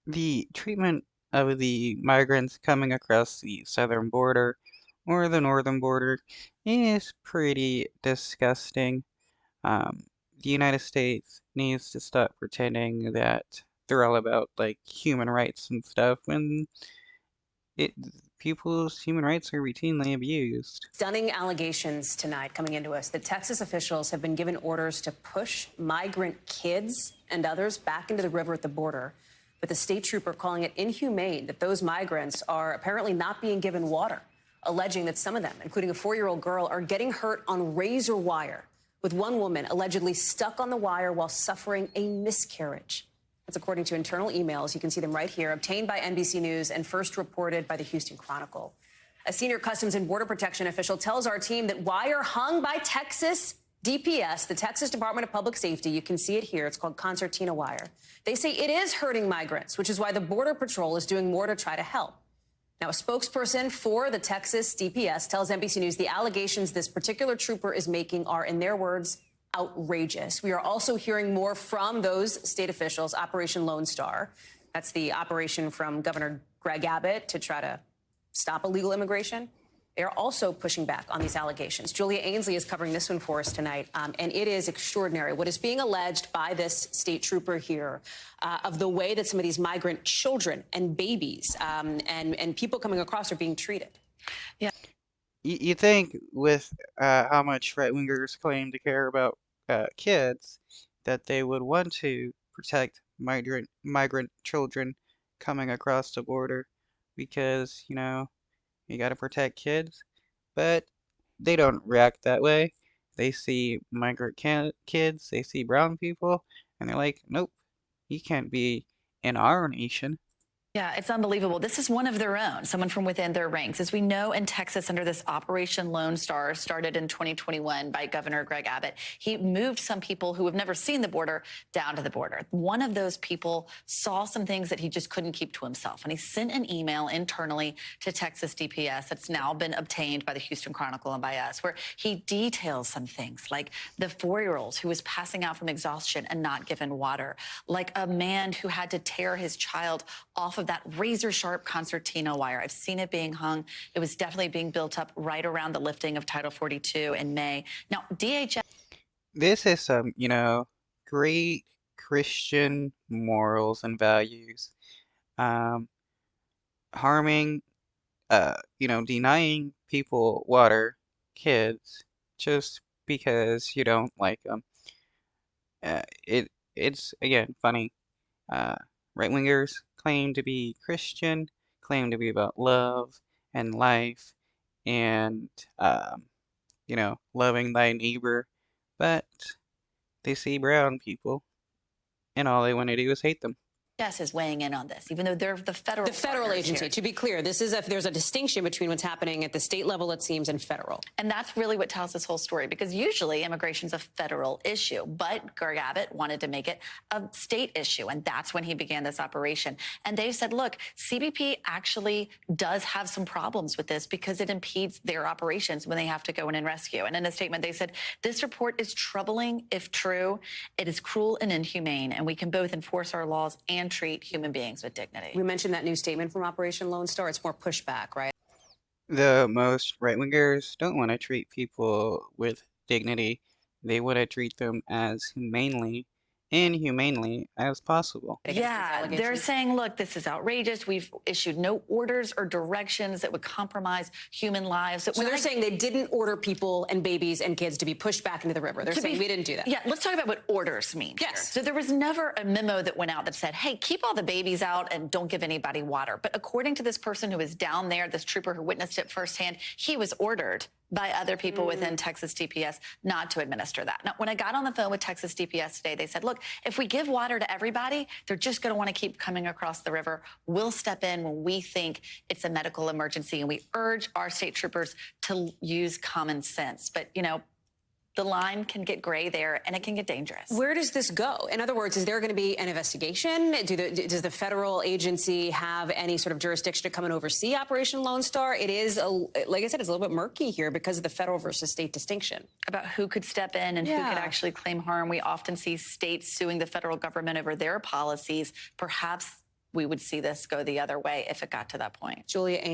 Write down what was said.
The treatment of the migrants coming across the southern border or the northern border is pretty disgusting. Um, the United States needs to stop pretending that they're all about like human rights and stuff when it people's human rights are routinely abused. Stunning allegations tonight coming into us that Texas officials have been given orders to push migrant kids and others back into the river at the border. But the state trooper calling it inhumane that those migrants are apparently not being given water, alleging that some of them, including a 4-year-old girl, are getting hurt on razor wire, with one woman allegedly stuck on the wire while suffering a miscarriage. That's according to internal emails. You can see them right here, obtained by NBC News and first reported by the Houston Chronicle. A senior Customs and Border Protection official tells our team that wire hung by Texas DPS, the Texas Department of Public Safety, you can see it here, it's called concertina wire. They say it is hurting migrants, which is why the Border Patrol is doing more to try to help. Now, a spokesperson for the Texas DPS tells NBC News the allegations this particular trooper is making are, in their words, outrageous. We are also hearing more from those state officials, Operation Lone Star. That's the operation from Governor Greg Abbott to try to stop illegal immigration. They're also pushing back on these allegations. Julia Ainsley is covering this one for us tonight, and it is extraordinary what is being alleged by this state trooper here of the way that some of these migrant children and babies and people coming across are being treated. Yeah. You think with how much right-wingers claim to care about kids, that they would want to protect migrant children coming across the border because, you gotta protect kids, but they don't react that way. They see migrant kids, they see brown people, and they're like, nope, he can't be in our nation. Yeah, it's unbelievable. This is one of their own, someone from within their ranks. As we know, in Texas, under this Operation Lone Star, started in 2021 by Governor Greg Abbott, he moved some people who have never seen the border down to the border. One of those people saw some things that he just couldn't keep to himself, and he sent an email internally to Texas DPS that's now been obtained by the Houston Chronicle and by us, where he details some things like the 4-year-old who was passing out from exhaustion and not given water, like a man who had to tear his child off of that razor sharp concertina wire. I've seen it being hung. It was definitely being built up right around the lifting of Title 42 in May. Now, DHS. This is some, great Christian morals and values. Um, harming, denying people water, kids, just because you don't like them. It's again funny. Uh, right-wingers claim to be Christian, claim to be about love and life, and loving thy neighbor, but they see brown people, and all they want to do is hate them. DHS is weighing in on this, even though they're the federal agency. here. To be clear, there's a distinction between what's happening at the state level, it seems, and federal. And that's really what tells this whole story, because usually immigration's a federal issue, but Greg Abbott wanted to make it a state issue, and that's when he began this operation. And they said, look, CBP actually does have some problems with this because it impedes their operations when they have to go in and rescue. And in a statement, they said, this report is troubling if true. It is cruel and inhumane, and we can both enforce our laws and treat human beings with dignity. We mentioned that new statement from Operation Lone Star. It's more pushback, right? The most right-wingers don't want to treat people with dignity. They want to treat them as humanely and humanely as possible. Yeah, they're saying, look, this is outrageous. We've issued no orders or directions that would compromise human lives. So they're saying they didn't order people and babies and kids to be pushed back into the river. They're saying we didn't do that. Yeah, let's talk about what orders mean. Yes. Here. So there was never a memo that went out that said, hey, keep all the babies out and don't give anybody water. But according to this person who was down there, this trooper who witnessed it firsthand, he was ordered by other people within Texas DPS not to administer that. Now, when I got on the phone with Texas DPS today, they said, look, if we give water to everybody, they're just going to want to keep coming across the river. We'll step in when we think it's a medical emergency, and we urge our state troopers to use common sense. But, the line can get gray there, and it can get dangerous. Where does this go? In other words, is there going to be an investigation? Does the federal agency have any sort of jurisdiction to come and oversee Operation Lone Star? It is, like I said, it's a little bit murky here because of the federal versus state distinction. About who could step in and who could actually claim harm. We often see states suing the federal government over their policies. Perhaps we would see this go the other way if it got to that point. Julia